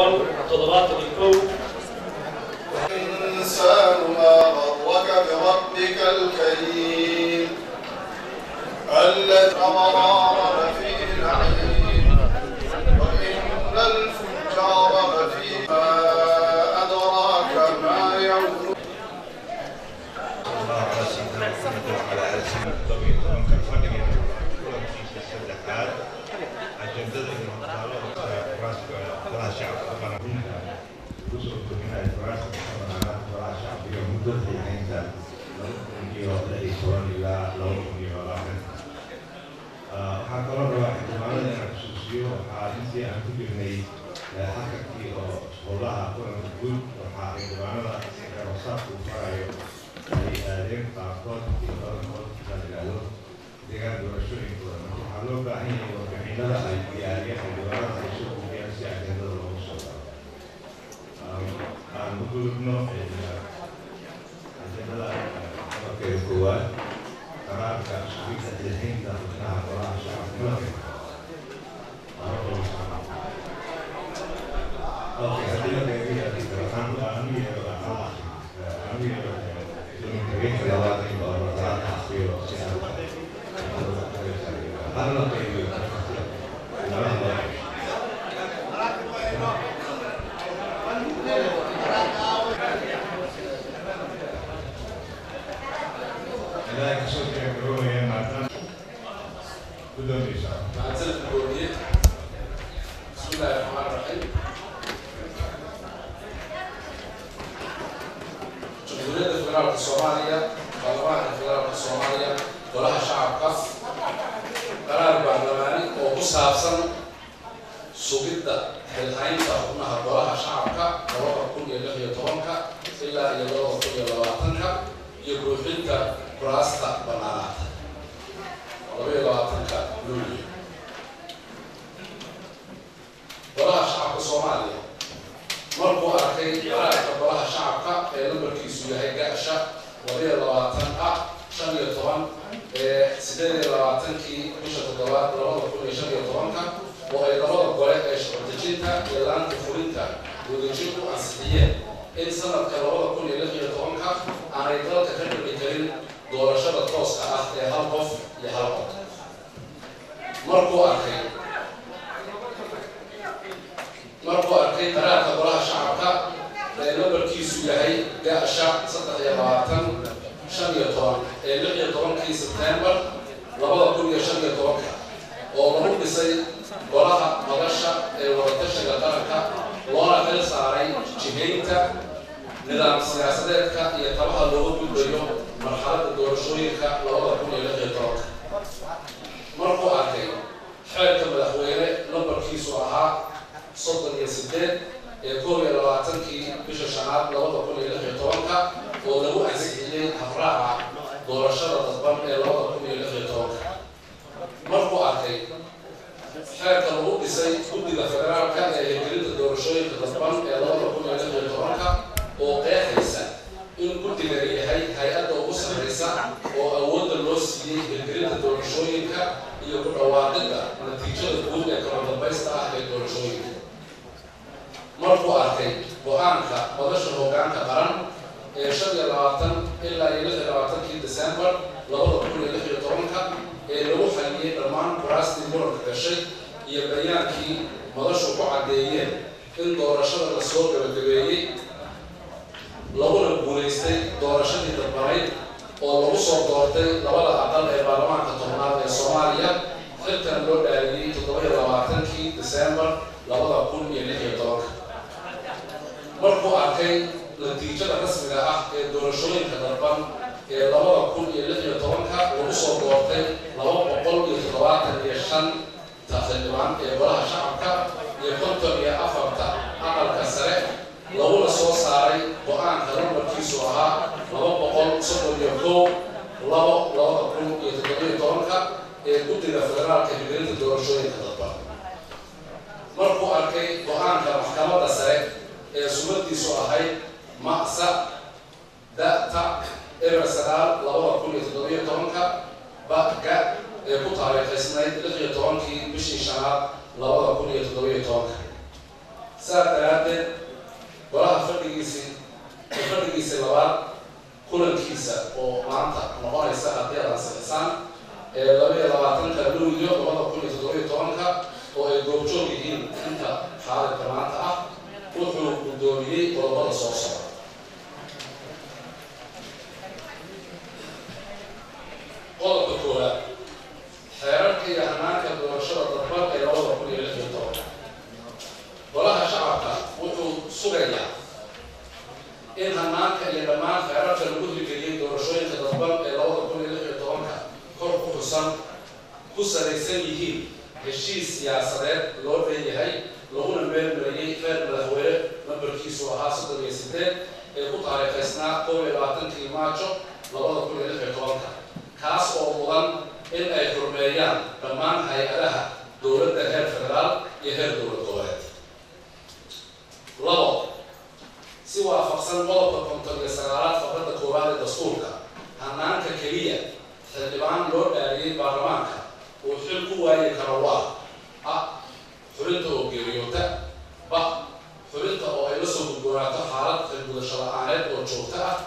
boqol 71 الإنسان ما غرك بربك الكريم الذي أمر فيه العليم وإن الفجار لفي ما أدراك ما يوم سأتعدد وراها فرقيسي لبعض كل الكيسة ومعنطة نقول يساعد ديال الإنسان لبي لبعضن كبلو اليوم وهذا كل تدوري طوانك ويجوجو يهين أنت حالة معنطة وحو الدوري ولبعض صوصة قول الدكتورة حيرك يا هناك برشلة الضربات إلى وضع كل اللي في الطاولة وراها شعبك وحو صغيرة إن هناك اللي بمان حيرك الوجود الجديد برشلة الضربات إلى وضع كل اللي في الطاولة كل خصوصا كسريسين يهين الشيء سياسات لو بيجي لغون المال مريء فرد الهوية نبركيس وحاسد الجسدين القط على فسنا قوي الوطن كلماتشو لوضع كل اللي في الطاولة كاس أو مدن إن أي فرميان بمان هيئلها دولة هير فدرال يهر دولة قوات. لو سوى فقسن قلب كونتر السيارات فقط قوات الدستور هنان ككلية تلبان لور داري برلمان وحلقوا واي كرواه حرنته وجريوته حرنته أو إلسوا بالجراته حالات في الشرائعات والشوطة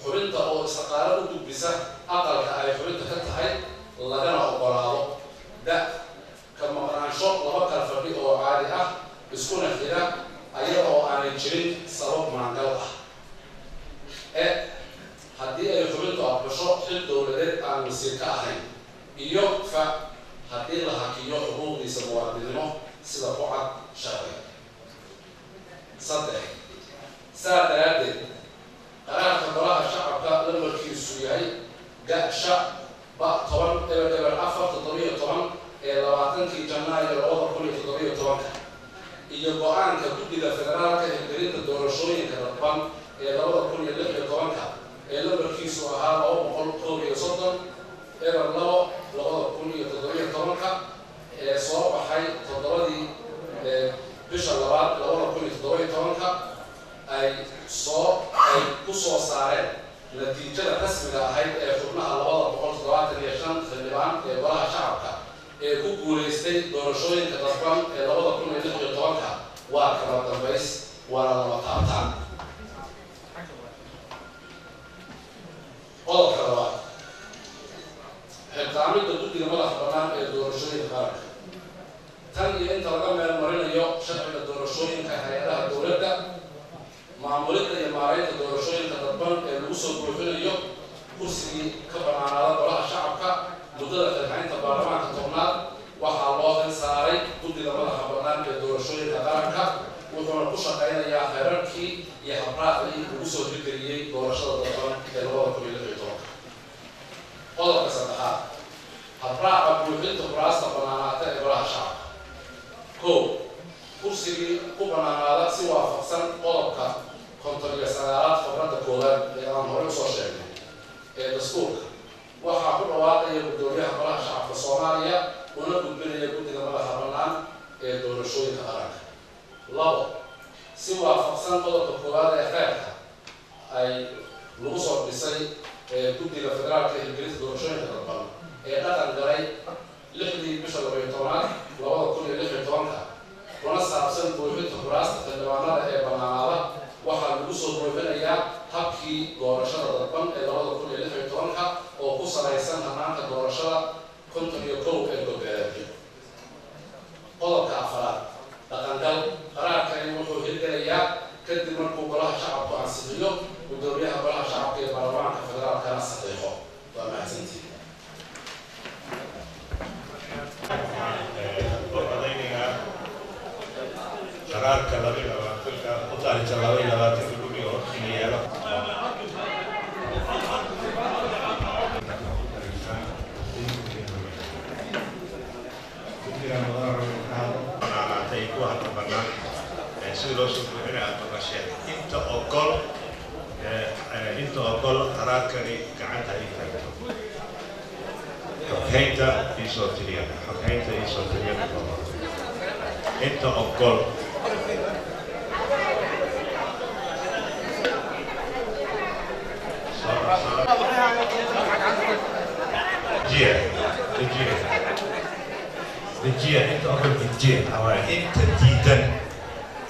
حرنته أو استقرار بسه أقل كأي حرنته كتحي لدينا أقراره ده كما قرأنا شوق لبكر فريق أو عادي بسكون كده أيه أو أنا جرين سبب معنقلة هدي أي حرنته بشوق حل دولة عن مسيرك أهين إيوه فهدي لها كيو حقوق يسموها بدمه سيدا فوعد شرعي صدق سادة قرار خبراء الشعب لما الكيسوياي جاء شعب بقى طبعا دبل أفر تطبيق طبعا لواتن في جناي الوضع كله تطبيق طبعا يبقى عن كتب إذا فدرال كهندرين الدور الشوي كربان الوضع كله اللي طبعا لما الكيسوها أو مقول قوي صدق الله الوضع كله تطبيق طبعا صواب حي تطبيق بشر لبعض الوضع كله تطبيق طبعا أي صوب أي قصة صارت نتيجة رسمية هاي حكمها الوضع بقول صدوات اليشان في اللبنان وراها شعبها كوكوليستي دورشوين كتطبان الوضع كله يدخل يطوانها وكما تنبيس ولا مطابطان قول كروات التعامل ضد الملح بنام دورشوين خارج تاني انت رقم المرين اليوم شرح الدورشوين كهيئة الدولة معمولتنا يمارين الدورشوين كتطبان الوصول بروفيل اليوم كرسي كبر على وراء شعبك مدة الحين تبارما كتومنات وحالوه ساري ضد الملح بنام الدورشوين كدارك وكما كشة كأن يا خيركي يحبرات لي الوصول بكريه دورشة الدوران الوضع كل اللي في طرق قدر كسدحات حبرات بروفيل تبراس تبنانات وراء شعب كو كرسي كبرنا على سوى فقسن قلبك كونتر السيارات خبرات الكولاد اللي أنا هوري وصوشيني الدستور وحاكم رواقي يبدوريها بلا شعب في الصومالية ونقول بنا يقول لنا بلا خبرنان دور الشوي كهراك لابو سوى فقسن قلبك الكولاد يخيرها أي الوصول بسي تبدي لفدرال كهنجريز دور الشوي كهراك قطع الجري لحدي بشر بيطونات لابو كل لحدي طوانها ونص عبسن بوجود خبراس تدوانات بناء waxaa lagu soo boobinayaa habkii doorashada dadban ee 2016 oo ku salaysan hanaanka doorashada 51 ee gobolka qodobka afraad dhaqangal qaraarkani wuxuu hirgelayaa kadib markuu golaha shacabku ansixiyo gudoomiyaha golaha shacabka ee baarlamaanka federaalkana saxiixo waa mahadsantihiin قرارك لبي لباتك قطاري جلابي لباتك لبي ورحميالا كثيرا مضار الحال أنا تيكوها طبعا سيلو سبحانه أتوقع أنت أقول قرارك كعنتها يفعل حكيمتا في صوتيا حكيمتا في صوتيا أنت أقول جيه أنت أقول جيه أو أنت ديدن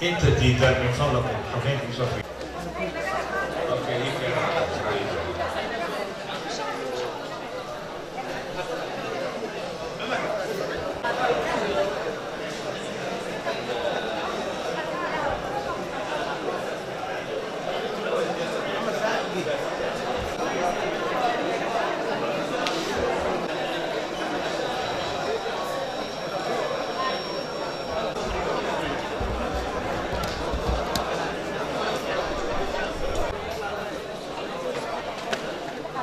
انت ديدان من فضلكم حكيت بصفي اوكي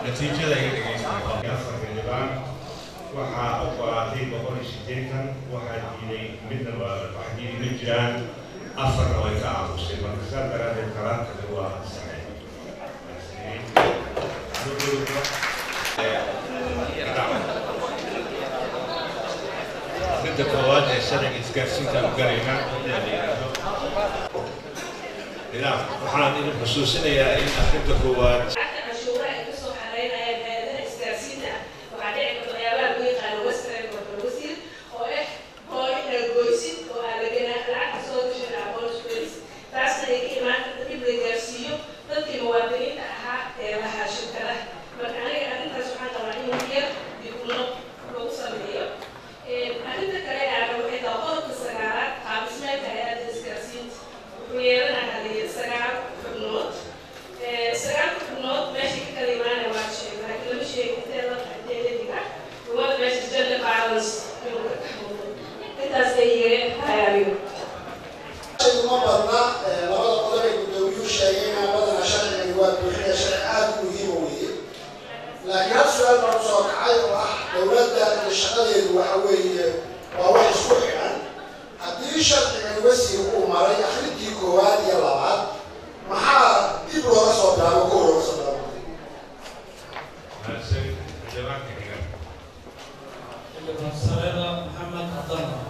natiijada ay dhageysanayaan afar xildhibaan waxaa ogolaatay 180 waxaa diiday midna waxaa diiday ma jiraan afarna way ka aamusay marka saa daraadeed qaraarkani waa saxay midda koowaad ee sharciga isgaarsiinta u galayna waxaan idin xusuusinayaa in akhrinta koowaad لكن هذا السؤال برضه صار دولتنا الشغالة وحوي وواحد سوحي عن هدي شرط يوسي ومرة يخلي كواد يلا بعد محا يبرو راسه بلا وكورو راسه بلا. السلام محمد حطنا.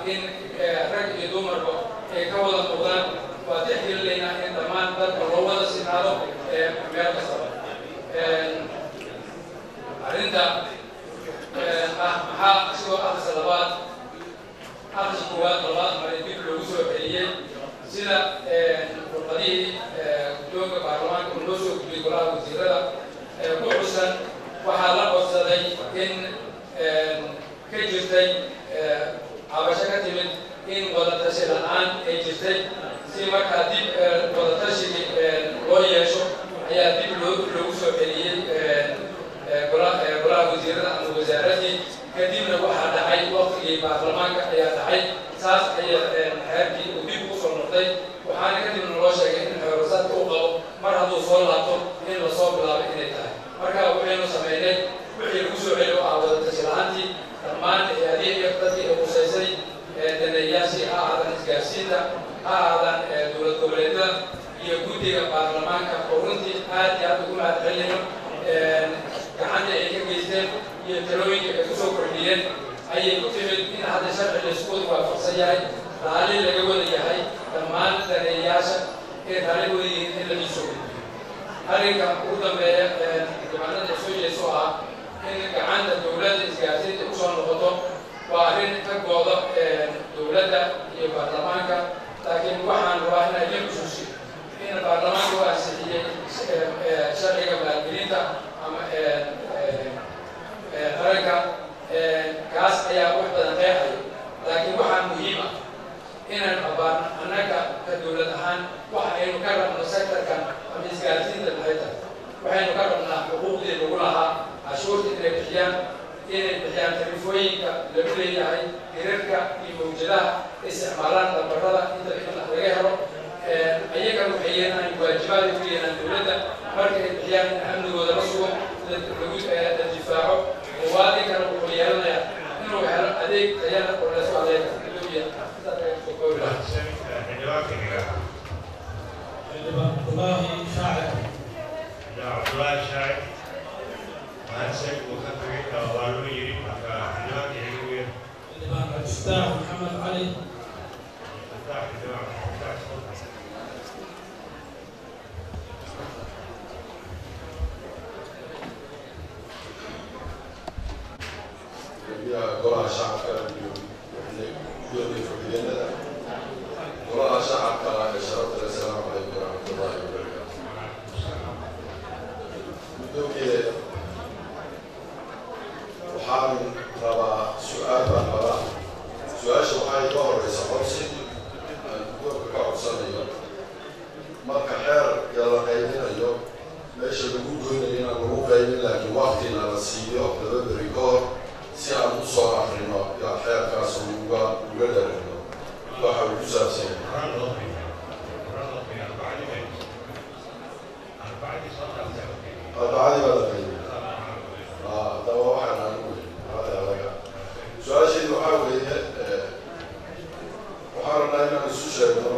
in rag iyo dumarba ay ka wada muuqdaan waa tixgelinaynaa in dhammaan dadka loo wada wada sinaado meel kastaba arrinta maxaa sidoo akhris labaad akhris koowaad labaad maray dib loogu soo celiyey sida warqadihii guddoonka baarlamaanka uu noo soo gudbiyey golaha wasiirada ku xusan waxaa la codsaday in ka jirtay cabasho ka timid in wadatashi la-aan ay jirtay si markaa dib wadatashigii loo yeesho ayaa dib loogu soo celiyey golaha wasiirada ama wasaaradii kadibna waxaa dhacay waqtigii baarlamaanka ayaa dhacay saas ayaa xeerkii uu dib ugu soo noqday waxaana kadibna loo sheegay in xeerasaadka uu qabo mar hadduu soo laabto in lasoo bilaabay inay tahay marka waxaynu sameynay wixii lagu soo celiyo ah wadatashi la-aantii dhammaan hay-adihii iyo dadkii ay qusaysay daneeyaashii ha ahaadaan isgaarsiinta ha ahaadaan dowlad goboleedyada iyo guddiga baarlamaanka oo runtii aad iyo aad ugu mahad celinayno gacanta ay ka geysteen iyo talooyinka ay kusoo kordhiyeen ayay ku timid in hadda sharci laysku wada waafaqsan yahay raali laga wada yahay dhammaan daneeyaasha ee raali wada yihiin in laga soo gudbiyo arrinka ugu dambeeya dibaanada ay soo jeeso ah in gacanta dowladda isgaarsiinta kusoo noqoto waa arrin ka gooda dowladda iyo baarlamaanka laakiin waxaan rabaa in idin xusuusiyo in baarlamaanka u ansixiyey sharciga maalgelinta ama qaranka kaas ayaa wax badan qeexaya laakiin waxaa muhiim ah inaan abaarno annaga ka dowlad ahaan waxa aynu ka rabno sektorkan ama isgaarsiinta maxay tahay waxaynu ka rabnaa xuquuqdii lagu lahaa cashuurta inay bixiyaan telefooyinka lagu leeyahay hirarka iyo mawjadaha isticmaalaan lambarada inta in laga helo ayagan waxay yeelaan waajibaad ku yeelaan dowladda marka ay bixiyaan in amnigooda la sugo la difaaco muwaadinkana wuxuu yeelanayaa inuu helo adeeg tayada oo lasoo adeega Abdullahi Shaikh Mahasek Mukhatari Kawalu Yiri Maka Hidwak Yiri Ustaz Muhammad Ali golaha shacabka golaha shacabka ee sharafta leh asalaamu calaykum waraxmatullahi wabarakaatu gudoomiye waxaan rabaa su-aal baan qabaa su-aasha waxaa iga horeysa codsi aan guddoonka ka codsanayo marka xeerka la qaybinayo meesha lagu goynayo inaan lagu qaybin laakiin waqtina la siiyo laba beri ka hor si aan u soo akrino yaa xeerkaas uga dharino waxa uu ku saabsan yahay arbacadii baa la qaybin daba waxaan anigu alaga su-aasheedu waxaa weeye waxaan rabnaa inaan isu sheegno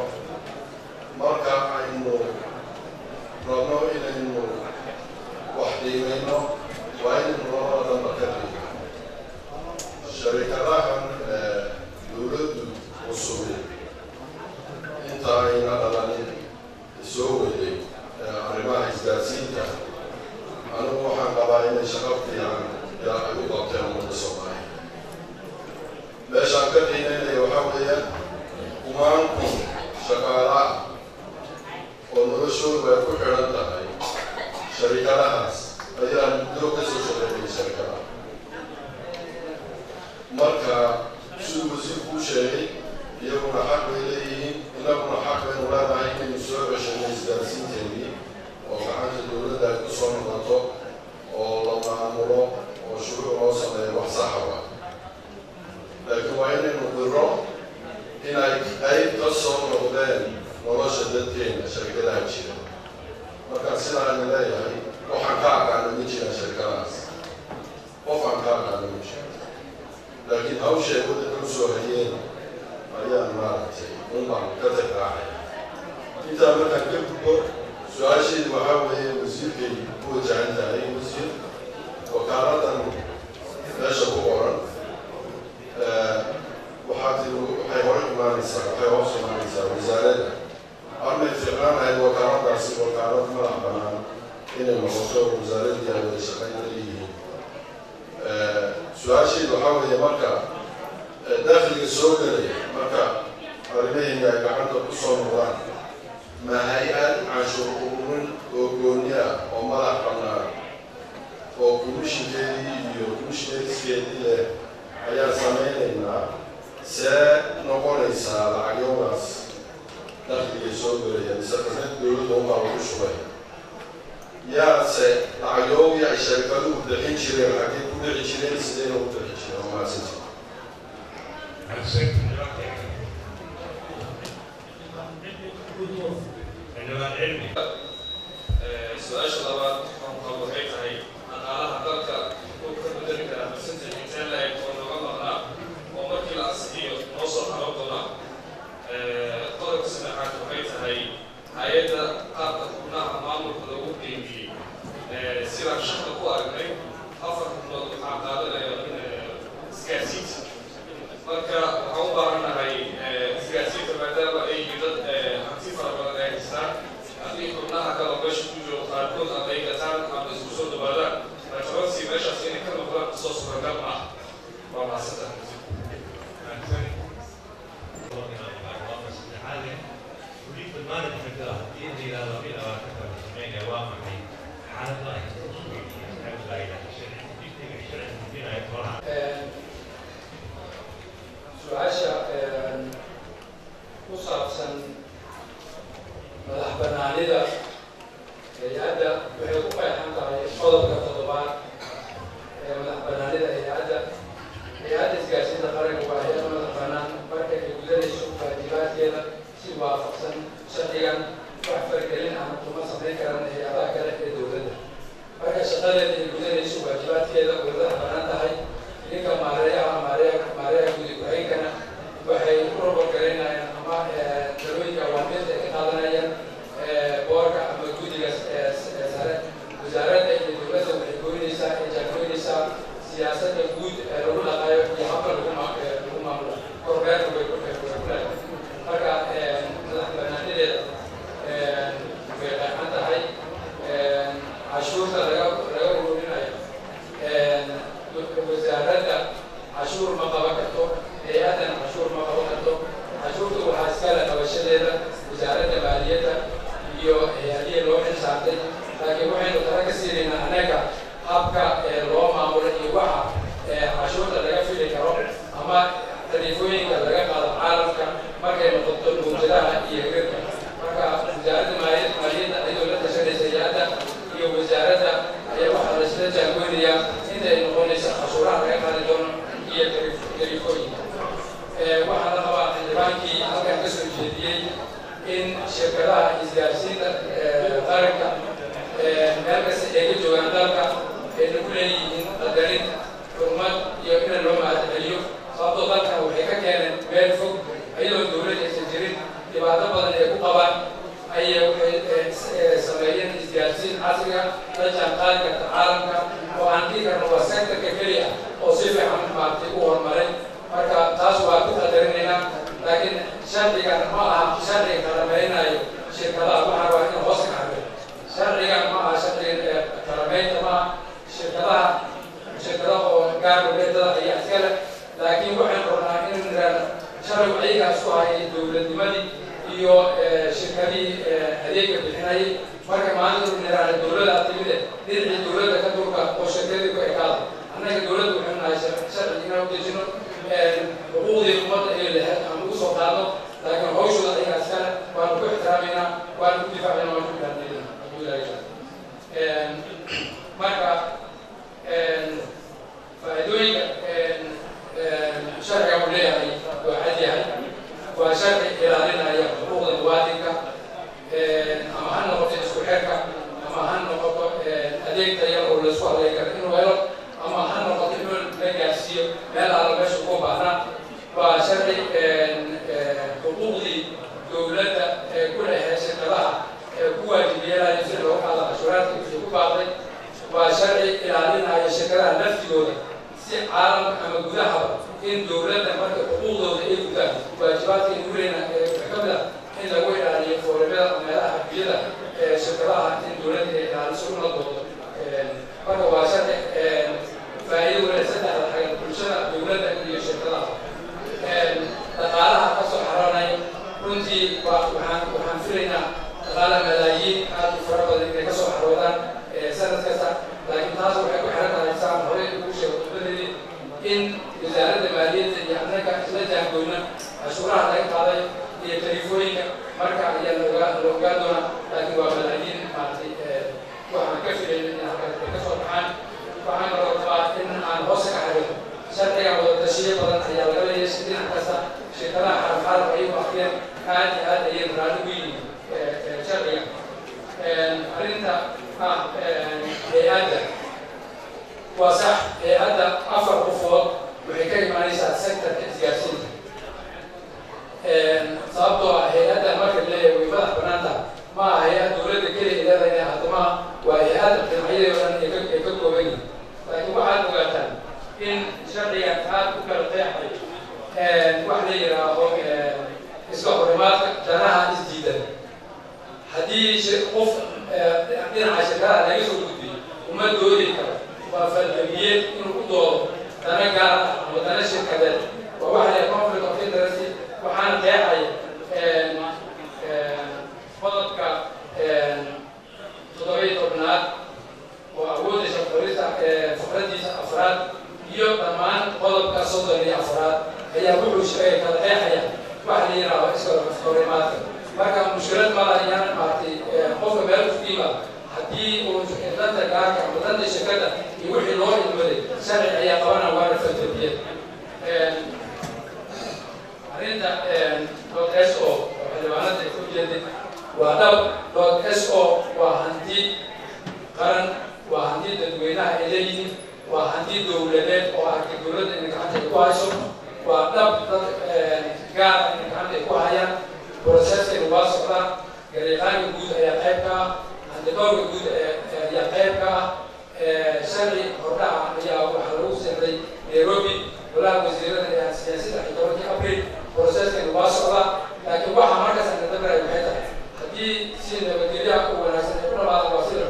marka aynu rabno inaynu wax qiimayno waa inaynu labada dhanba ka qiimo sharikadahan dowladdu cusub inta ayna dhalanin soo weday arrimaha isgaarsiinta anigu waxaan qabaa inay shaqo fiican yaa ay u qabteen ummadda soomaaliya meeshaan ka qiimeynaya waxaa weeyaan kumaanku shaqaalaha oo noloshoodu ay ku xidhan tahay sharikadahaas ayaa muddo ka soo shaqeeyay sharikadaha marka siduu wasiirku u sheegay iyaguna xaq bay leeyihiin inaguna xaq baynu leedahay inaynu soo ceshano isgaarsiinteedii oo gacanta dowladda ay ku soo noqoto oo la maamulo oo shuruuc loo sameeyo wax saxaba laakiin waa inaynu qiro inay qayb ka soo noqdeen nolosha dadkeena sharikadaha jira markaan sidaana leeyahay waxaan ka aqaana ma jiraan sharikadahaas qof aan ka aqaana ma jiro laakiin hawshay waddanka u soo hayeen ayaan maaragtay unbaan ka tixraacay intaa markaan ka gudbo su-aasheedu waxaa weeye wasiirkay ku wajahan tahay wasiir wakaaladan meesha ku qoran waxay hore imaanaysaa waxay hoos imaanaysaa wasaaradda armay fiicnaanahayd wakaaladaasi wakaalad inay noqoto wasaaradii ay wada shaqayn leeyihiin su-aashaydu waxaa weeye marka dakhliga soo gelaya marka arrimaheena ay gacanta ku soo noqdaan ma hay-ad canshuur ururin oo gooni ah oo madax bannaan oo komishinkeedii iyo komishineeriskeedii leh ayaan samaynaynaa see noqonaysaa lacagyoodaas dakhliga soo gelaya mise qasnad dowladda unbaa lagu shubay yaase lacagyoogi ay sharikaduhu bixin jireen xaggee ku dhici jireen sideyna u bixin jireen oo mahadsanti su-aasha labaad waxay tahay dhaqaalaha dalka uu ka bedeli karaa percentage intee la eg oo nooga maqnaa oo markii la ansixiyo noo soo xaro doona qodobka saddexaad waxay tahay hay-adda qaabka xubnaha maamulka lagu qeybiyey sidaan shaqda ku aragnay 4 xubnood waxaa qaadanaya isgaarsiinta marka waxaan u baahannahay isgaarsiinta maadaama ay dad hanti fara badan ay haystaan haddii xubnaha kale meesha ku jiro qaarkood ama ay gataan ama isku soo dhawaadaan restaransi meeshaas inay ka noqdaan soo suuragal ah waa mahadsantahay su-aasha ku saabsan madax banaanida hay-adda waxay ku qeexan tahay qodobka 7 ee madax banaanida hay-adda isgaarsiinta qaranka waa hay-ad madax banaan marka ay gudanayso waajibaadkeeda si waafaqsan sharcigan wax fargelin ama kuma samayn karaan hay-adaha kale ee dowladda marka shaqadeeda ay gudanayso waajibaadkeeda way madax banaan tahay ninka maareeyaha gudi ku-xigeenkana waxay u roborgaraynayaan ama talooyinka awaamirta ay ka qaadanayaan boorka ama guddiga sare wasaaradda iyo dowladda waxay goynaysaa ee jaangoynaysaa siyaasadda guud ee lagu dhaqaayo iyo habka lagu maamulo korbeerka way ku leedahay marka madax banaanideeda way qeexan tahay cashuurta laga ururinayo wasaaradda cashuur ma qaban karto hay-addan cashuur ma qaban karto cashuurta waxaa iskale qabashadeeda wasaaradda maaliyadda iyo hay-adihii loo xilsaartay laakiin waxaynu tala ka siinaynaa anaga habka loo maamulo iyo waxa cashuurta laga fili karo ama tariifooyinka laga qaado caalamka markay noqoto mawjadaha iyo hirarka marka wasaaradda maaliyadda ayadoo la tashanaysa hay-adda iyo wasaaradda ayaa waxaa laisla jaangoynayaa intay noqonaysa cashuuraha laga qaadi doono iyo tariifooyinka waxaa la qabaa xildhibaankii halkan ka soo jeediyey in shirkadaha isgaarsiinta qaranka meel kasta ay ka joogaan dalka ay nagu leeyihiin qadarin xurmad iyo in loo mahadceliyo sababtoo dalkan waxay ka keeneen meel fog iyadoo dowlad aysan jirin dhibaato badan ay ku qabaan ayay waxay sameeyeen isgaarsiin casriga la jaanqaadi karta caalamka oo aan dhihi karno waa sektorka keliya oo si fiican maartay u horumaray marka taas waa ku qadarinaynaa laakiin sharcigan ma aha sharciga kalamaynayo shirkadaha waxaa waa in hoos ka carbe sharcigan ma aha sharciga kalamaynta ma aha shirkadaha oo gaar uleedada ayaa iskale laakiin waxaynu rabnaa in niraano sharcigu ayagaas ku hayay dowladnimadii iyo shirkadii adeega bixinayay marka maalinta niraano dowladda timide dhinacii dowladda ka durka oo shirkadii ku ekaada annaga dowladda waxaynu nahay sharci inaan u dejino xuquuqdii ummadda ee lahayd aan ugu soo qaadno laakiin hawshooda ayagaa iskale waanu ku ixtiraamayna waanu ku difaacayna waanu ku ilaalimayna hadduu ilaahay marka faa'iidooyinka sharciga uu leeyahay waa cad yahay waa sharci ilaalinaya xuquuqda muwaadinka ama ha noqoto isku xirka ama ha noqoto adeeg taya oo laisku hadlay karo inuu helo ama ha noqoto inuu la gaarsiiyo meel alla meesha ugu baahnaa waa sharci xuquuqdii dowladda ku leeyahay shirkadaha ku waajib yeelaya si loogu qaado cashuuraadka wixii ku baaqday waa sharci ilaalinaya shirkadaha laftigooda si caalamka ama gudahaba in dowladda marka xuquuqdooda ay gutaan waajibaadka in guleyna waxaa ka mid ah in lagu ilaaliyo foorabada meelaha xabiyada shirkadaha in dowladda ay ilaaliso una doodo marka waa sharci faa'iido wala saddexda xagga bulshada dowladda iyo shirkadaha dhaqaalaha ka soo xaroonay runtii waxaan filaynaa dhaqaala malaayiin aad u fara badan inay ka soo xaroodaan sanad kasta laakiin taas waxay ku xiran tahay saan horey ugu sheegay khudbadeedii in wasaaradda maaliyadda iyo annaga isla jaangoyna cashuuraha laga qaaday iyo tariifooyinka marka ayaa la ogaan doonaa laakiin waa malaayiin maaragtay waxaan ka filayna in halkaas ay ka soo baxaan waxaan kaloo rabaa in aan hoose ka xariiro sharciga wadatashiyo badan ayaa laga leeyahay dhinac kasta shirkadaha xaraf ay u akhriyeen aad iyo aad ayay raali ugu yihiin sharciga arrinta hay-adda waa sax hay-adda 4 qofood waxay ka imaanaysaa sectorka isgaarsiinta sababtoo ah hay-adda marka leeyahay way madax banaanta ma aha hay-ad dowladda keliya leedahay haddamaha waa hay-adda dhinacyadeeda dhan ay ka kooban yihin laakiin waxaad ogaataan in sharciga aad u kala qeexay wax la yidhaaho iska horimaadka danaha isdiidan haddii qof dhinaca shirkadaha laga soo gudbiyo uma doodi karo waa faldabiyeed inuu u doodo dana gaar ah ama dana shirkadeed waa waxa la conflict of interest waxaana qeexaya qodobka 17aad oo awoodaysa qorista fikradiisa afraad iyo dhammaan qodobka 34aad ayaa wuxuu kala qeexaya waxa la yidhaaho iska horimaadka marka mushkilad ma laha inaan maaragtay qofka meel ku yimaado haddii uu danta gaarka ama danta shirkadda iyo wixii loo idmaday sharci ayaa qabana waana faltabiyad arrinta .so xildhibaanada ay ku jeedin waa dhab .so waa hanti qaran waa hanti dadweynaha ay leeyihiin waa hanti dowladeed oo arkay dowladda inay gacanta ay ku hayso waa dhab dad gaar inay gacanta ay ku hayaan processkani waa socdaa gariiqaanka guud ayaa qayb ka ah hantidoorka guud ayaa qayb ka ah sharci hordhaca ayaa waxaa lagu sexday Nairobi golaha wasiirada ee siyaasadda 17 Abriil processkani waa socdaa laakiin waxa markaas aan ka dabaraya waxay tahay haddii si nabadgelyaha u wanaagsan ay u dhamaada waa sida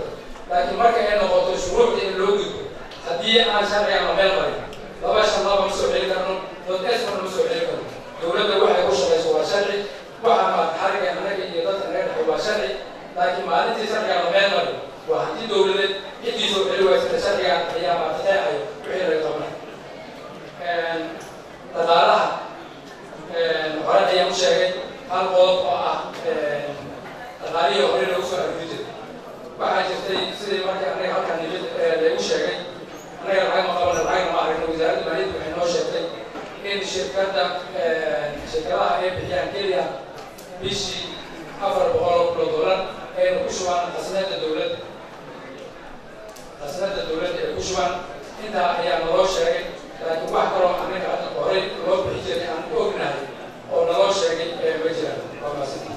laakiin marka ay noqoto shuruucda in loo gudbo haddii aan sharciga la meel marin laba ma soo celi karno .so ma soo celi karno dowladda waxay ku shaqayso waa sharci waxa ma xariga anaga iyo dadka naga dhaxay waa sharci laakiin maalintii sharciga la meel marin waa hanti dowladeed cidii soo celi waysa sharciga ayaa ma taxayo wixii laga qabanay dhaqaalaha hore ayaan u sheegay hal qodob oo ah dhaqaalihii hore lagu soo aruri jiray waxaa jirtay sidii markii anaga halkan nimid lagu sheegay anaga lacag ma qabana lacagna ma aragna wasaaradda maaliyadda waxay noo sheegtay in shirkadaha ay bixiyaan keliya bishii $400 aynu ku shubaan khasnada dowladda ay ku shubaan intaa ayaa naloo sheegay laakiin wax kaloo anaga hadda horey loo bixi jiray aan ku ognahay oo naloo sheegay ma jiraan waa maasantii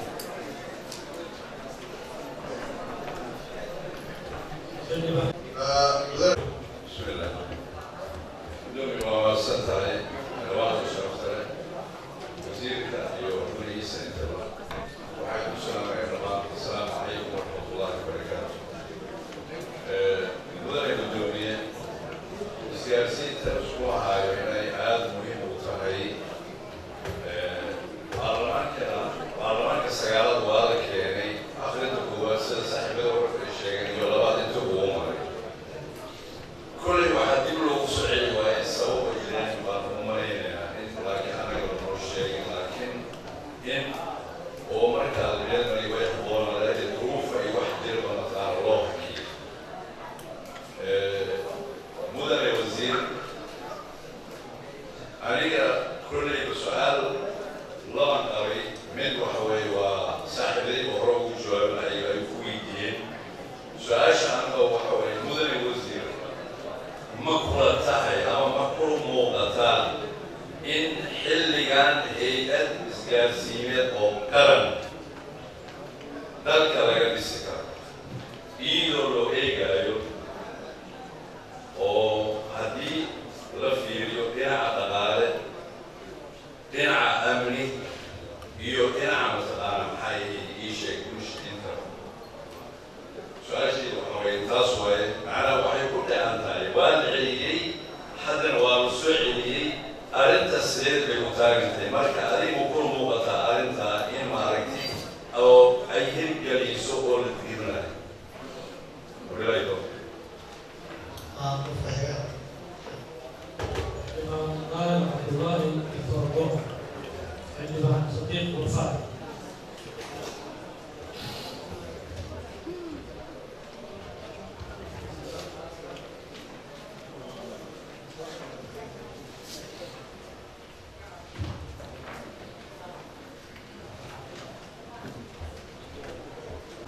isgaarsiinta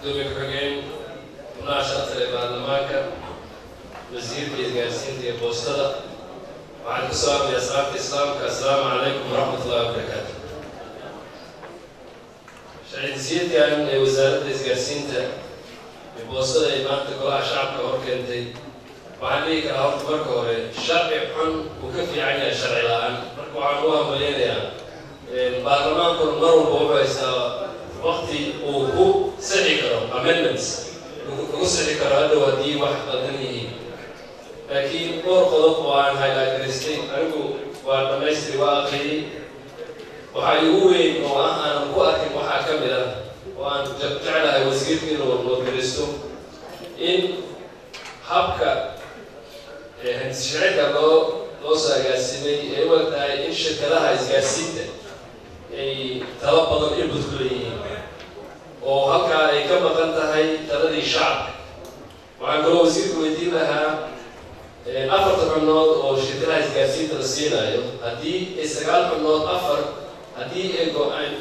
دومي كحجين مناقشة البرلمان وزير الإسكان دي بوسطة وعلى السلام يا سلام الإسلام السلام عليكم ورحمة الله وبركاته. شايف زيد يعني وزارة الإسكان بوسطة إمامة كل شعب كهركنتي وعليك هارت مركو الشرع يحن وكيف يعني الشرع الآن مركو عنوها مليان يعني البرلمان كل مرة بوضع يسا وقتي وهو سعي كرام amendments وهو سعي كرام هذا ودي واحد قدني لكن أور قلب وعن هاي الكريستين أرجو وعن ميسري واقعي وحيوين وأنا مقاكم وحكمله وأن جعلها وزير كيلو والكريستو إن حبك هنشرك لو سأجسمي أول تاي إن شكلها إزجاسيته أي تلقى البدخليين وهكا كما قلت هاي تردي الشعب وعن كل وزير ودينها أفر تبنود أو شكلها إزجاسيته السينايو هدي استقال بنود أفر هدي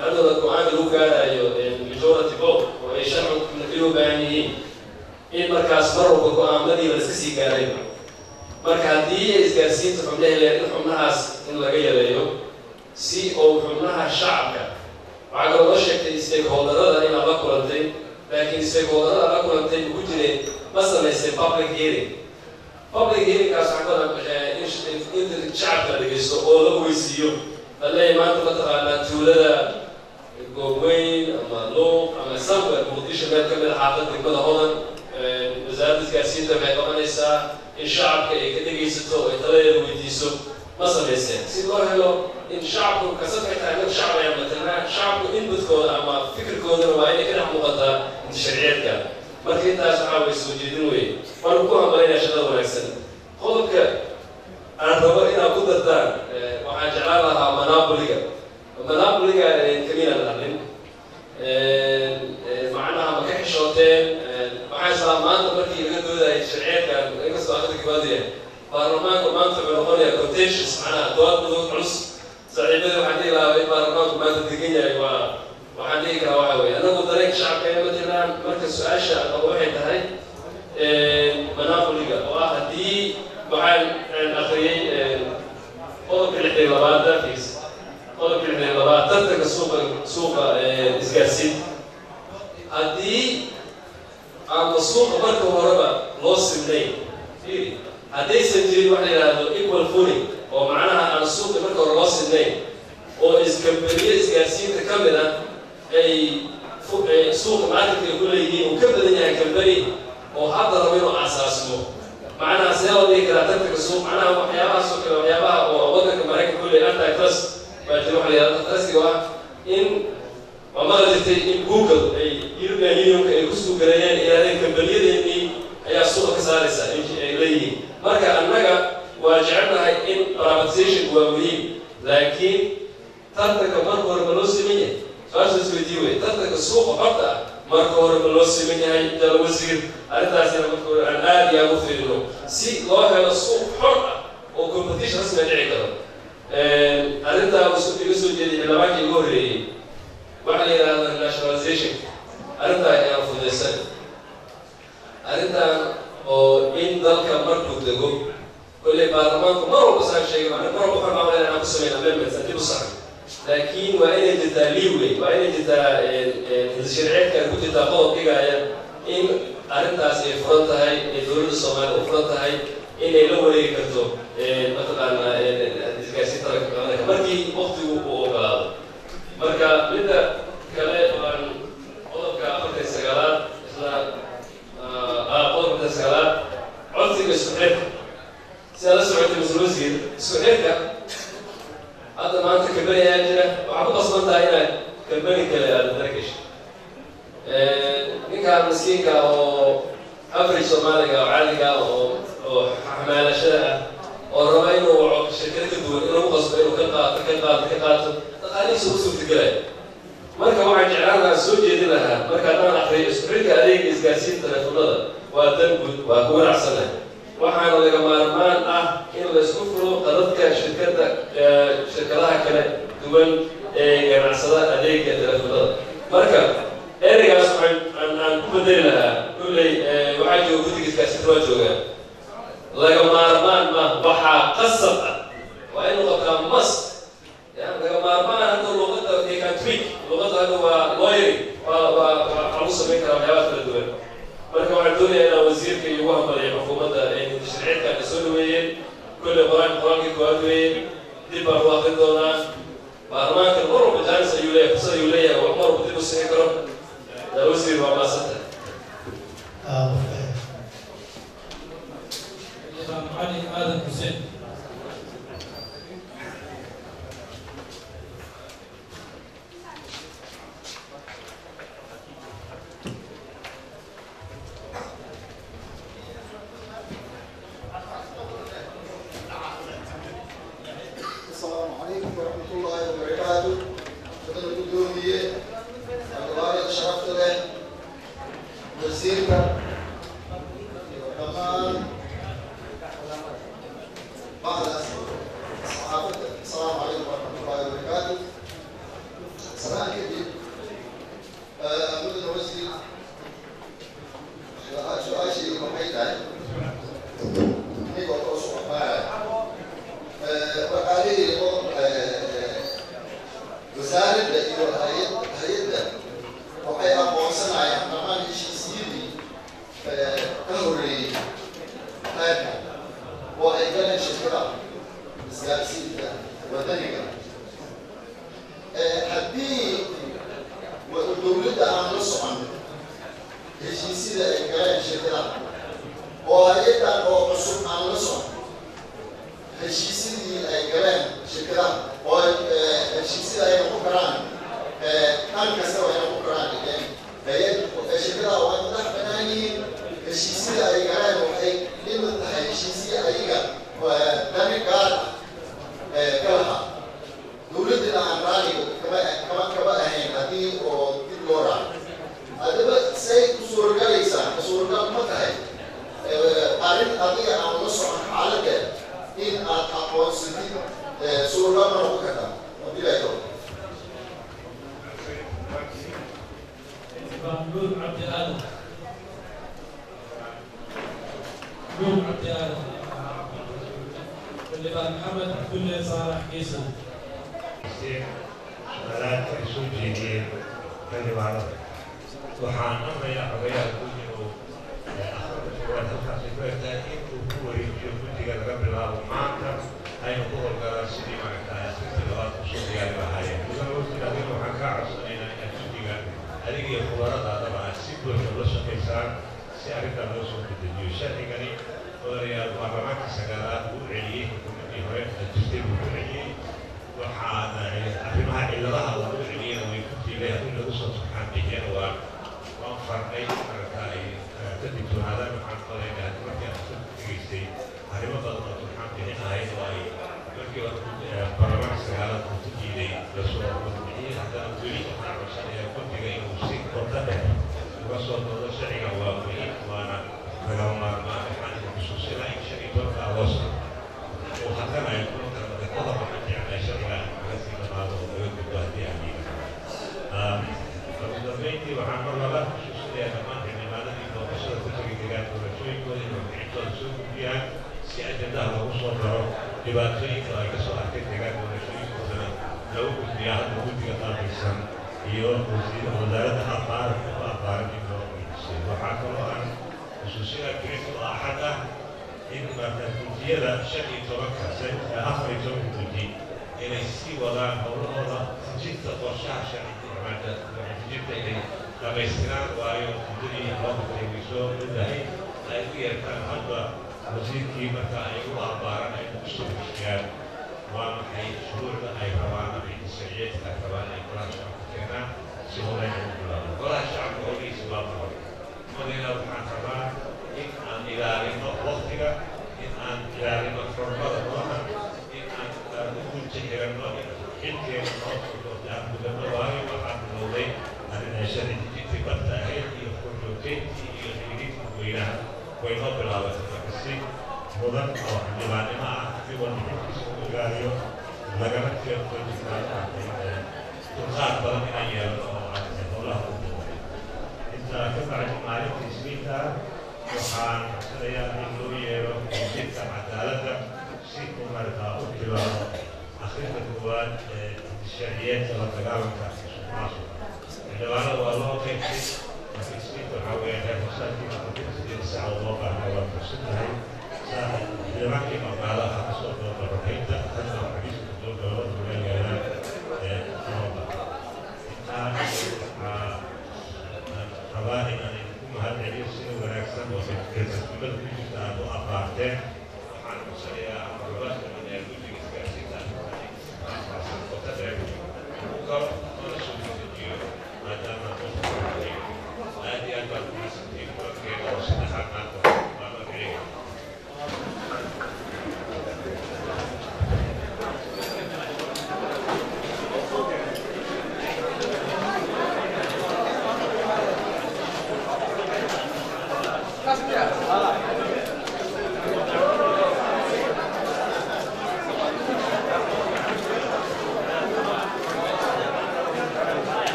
أنا القرآن لوكا أيو المجورة بوق ويشرح من فيه بيانين إن مركز مرة بالقرآن مدي ولسكسي كارين marka haddii isgaarsiinta xubnaha leeyahay xubnahaas in laga yareeyo si oo xubnaha shacabka waxa loo sheegay stakeholderada in la kulantay laakiin stakeholderada la kulantay ugu jireen ma samaysay public hearing kaas in shacabka dhageysto oo la weysiiyo balay maanta la taqaanaa tuulada goobweyn ama looq ama sabir muqdisho meel ka mid ah xaafadda degmada hodan wasaaradda isgaarsiinta waxay qabanaysaa إن شعب كدقي ستو إثريا ويديسو ما سميسين سيدور هلو إن شعب كسبت تعمل شعب يعني مثلا شعب إن بتكون أما فكر كون رواية كده مقطع من الشرعيات كان ما كنت أشعر بسوجدين وين ونقوم بين أشهر ونكسر خذك أنا دور إن أقول الدار وحجعلها منابولية كمينة الأمين معناها مكان شوتين وحاسة ما أنت مركي يقدروا ذا الشرعيات كان يقصوا أخذ كبادية برلمان وما أنت بالغنية كونتيشنز معناها دوات بدون عرس صعيبة وحدي لا برلمان وما أنت تجيني وحدي كواحوي أنا قلت لك شعب كي مثلا مركز سؤال أو واحد هاي منابولية واحد دي وحال الأخرين قلب الاحتلالات دافيس قلب الاحتلالات تترك سوق إسقاسين هدي أما السوق مركو هربا لوس منين فيري هدي سنجري واحد هذا equal footing ومعناها أن السوق مركو لوس منين وإسكمبرية إسقاسين تكملة أي سوق معك كل يدين وكم الدنيا كمبري وهذا رمينه أساسه معناها سيارة دي كده تترك السوق معناها وحيابها سوق وحيابها ووضعك مركب كل أنت ترس بتروح لي ترس إن وما لديك إن جوجل أي يرجع يوم كيكسو كريان إلى ذلك كمبلية إني أي سوق كسارسة إليه مركا أنك وجعلنا إن رابطيشن ومهم لكن تترك مركو رملوسمية فاشل سويديوي تترك السوق حتى مركو رملوسمية هاي تلوزير أنت سيرا عن آدي أبو فيلو سي الله على السوق حرة وكمبتيش رسمي عيكرا أنت يسوي جديد من معك يقول وعلى هذا الناشوناليزيشن أنت يا أخو الإنسان أنت إن ذلك مركو تقول كل برلمان مرة بس عن شيء أنا مرة بخرج عملنا أنا بسمينا أمامنا أنت بصحة لكن وين جدا ليوي وين جدا الشرعيات كان كنت تقول كذا إن أنت سيفرنت هاي الدول الصومال وفرنت هاي إن لو ولي كرتو مثلا الإسكاسي ترى مركي وقت وقال مركا لذا كلام عن قلب كأخذ السجلات إحنا قلب السجلات عرفتي بسحر سأل سعودي مسلوسين سحر هذا ما أنت كبري يا جنا وعبد أصلا تاينا كبري كلا الدركش نكا مسكين كأو أفريج صومالي كأو عالي كأو حمالة شاء والربعين وشركات الدول إنهم قصبين وكقات تقاليد سوق تقلي مركب واحد جعلنا سوجي لها مركب أنا أخرج سبريك عليك إسقاسين تلفوننا وتنبت وأكون عسلة وحنا لك مارمان إن لسكفرو قدرتك شركتها كلا دول عسلة عليك تلفوننا مركب ereygaas aan ku bedeli lahaa kulley waxaa jooga guddigiiskaasi waa joogaa laga maarmaan ma waxaa qasab ah waa inuu qabtaa must yani laga maarmaan hadda luqadda they can tweak luqadda hadda waa lawyering waa lagu samayn karaa waxyaabaha kala duwan marka waxaan doonayaa inaan wasiirka iyo ugu hambaliyo xukuumadda ay tashriiciyadkan ka soo dhaweeyeen kulley qoraalkii koowaad weeyeen dib baan u akrin doonaa baarlamaankan mar walba jaanis ayuu leeyahay fursad ayuu leeyahay wax mar walba dib u sixi karo yaa wasiir waa maasanta علي آدم حسين السلام عليكم ورحمة الله وبركاته. شكرا للدومية. الوالد شرفت له. وزيرك. كمان بعد الصحافة. السلام عليكم ورحمة الله وبركاته. سلام كبير. مدن وزير. سؤال شيء محيط. نيجو توصل. وقالي وزارة iyo hay'adda waxay aqoonsanayaan dhammaan heshiisyadii ka horreeyey qaybka oo ay galeen shirkada isgaarsiinta wadaniga haddii dowladda aan la socon heshiisyada ay galeen shirkada oo hay'addan oo cusub aan la socon heshiisyadii ay galeen shirkadaha oo heshiisyada ay noqon karaan dhan kastaba ay noqon karaan shirkadaha waa madax bannaan yihiin heshiisyada ay galeen waxay dhimid tahay heshiisya ayaga dani gaar ka lahaa dowladdana aan raaliga kama ahayn haddii oo dib loo raaco haddaba say ku suuragalaysaa suuragal ma tahay arrin adiga aan la socon xaaladdeeda in aad aqoonsatid suuragal ma noqon kartaa wabilahi tawfiiq نور عبد آدم نور عبد آدم واللي محمد كل صالح عيسى سؤالات سoo jeediyeen xildhibaanada waxaan amrayaa xogayaha guddigu akhrinta halkaasi ku egtahay inuu ku wareejiyo guddiga laga bilaabo maanta aynu ku howlgalaan sidii maaragtay akhrintii labaad kusoo diyaari lahaayeen mudan wasiir adiga waxaan kaa codsanaynaa inaad guddiga adiga iyo khubaradaadaba aad si buuxda ula shaqaysaan si arrintan loo soo dedejiyo sharcigani odayaal baarlamaanka sagaalaad uu celiyey xukuumaddii hore jirtay buu ku celiyey waxaana arrimaha cilladaha lagu celiyena way ku tiileen in lagu soo subxaan bixiyana waan farnay maaragtay ka digtoonaadaan waxaan qodaynaa markii aan soo degeystay arrimo badan oo subxaan bixin ahayd oo ay markii baarlamaanka sagaalaad uu ku diiday lasoo bixiyey haddana weli waxaan codsanaya guddiga inuu si qoto dheer uga soo doodo sharciga waa muhiim waana lagama maarmaan waxaan xusuusinaa in shan iyo tobanka agoosto uu haddanayo kulanka madakada waxaan jeclay sharciga laga sii dhamaado oo laga gudbo haddii aan yihin ugu dambeyntii waxaan mar laba xusuusinayaa dhammaan xildhibaanadii booqashada ku tegay degaan doorashooyinkooda inay warbixintooda soo gudbiyaan si ajandaha lagu soo daro dhibaatooyinka ay kasoo arkay degaan doorashooyinkoodana lagu gudbiyaa hadda guddiga qaabilsan iyo wasaaradda aqaaran in loo weydiisay waxaa kaloo aan xusuusinaa kirito axad ah in guddiyada shan iyo tobanka afar iyo tobanka guddi inay sii wadaan howlahooda dejinta qorshaha sharciga dejinta inay dhamaystiraan waayo muddadii loo qabtay way soo dhowahay ay u yeertaan hadba wasiirkii marka ay u abbaaran ay u soo heshiyaan waa maxay shuruucda ay rabaan ama sharciyeedka ay rabaan ay golaha shacabka keenaan si horeyn ugu bilaabo golaha shacabka howlihiisa waa boqol madina waxaan rabaa in aan ilaalino waqtiga in aan ilaalino xurmada golaha in aan u gunjaxiranno in xilkeena noo aan gudano waayo waxaan bilowday arrin sharci dejintii badda ahayd iyo korjoogteyntii iyo xiriirinta weynaha way noo bilaabatay marka si mudan oo xildhibaannimo ah si warbixintiisa ugu ilaaliyo lagana dulqaad badan inaan yeelno oo aan howlaha u كبعد معرفة اسميتها وحان حسنيا إنه يرو جدك عدالة سيكو مرتا أكتبا أخيرا كوان الشرعيات والتقالم كافيش ماسو إذا أنا والله كيف اسميتو حاوية هاتفساتي وكتبسي الساعة والله حاوة فرصتها لما كما قالها حسوك وطرحيتا حتى حديث الدول دولة دولة حوالي أن يكون هذا الشيء ونكسب وكذا كل شيء أبو أبارته عن مسألة أمرات من يجوز كذا وتدري وقال أنا سويت اليوم هذا ما هو هذه أكبر مسألة وكذا وسنحنا ما نريد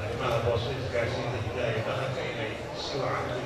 arrimaha boosada isgaarsiinta hidaha iyo dhaqanka inay si wacan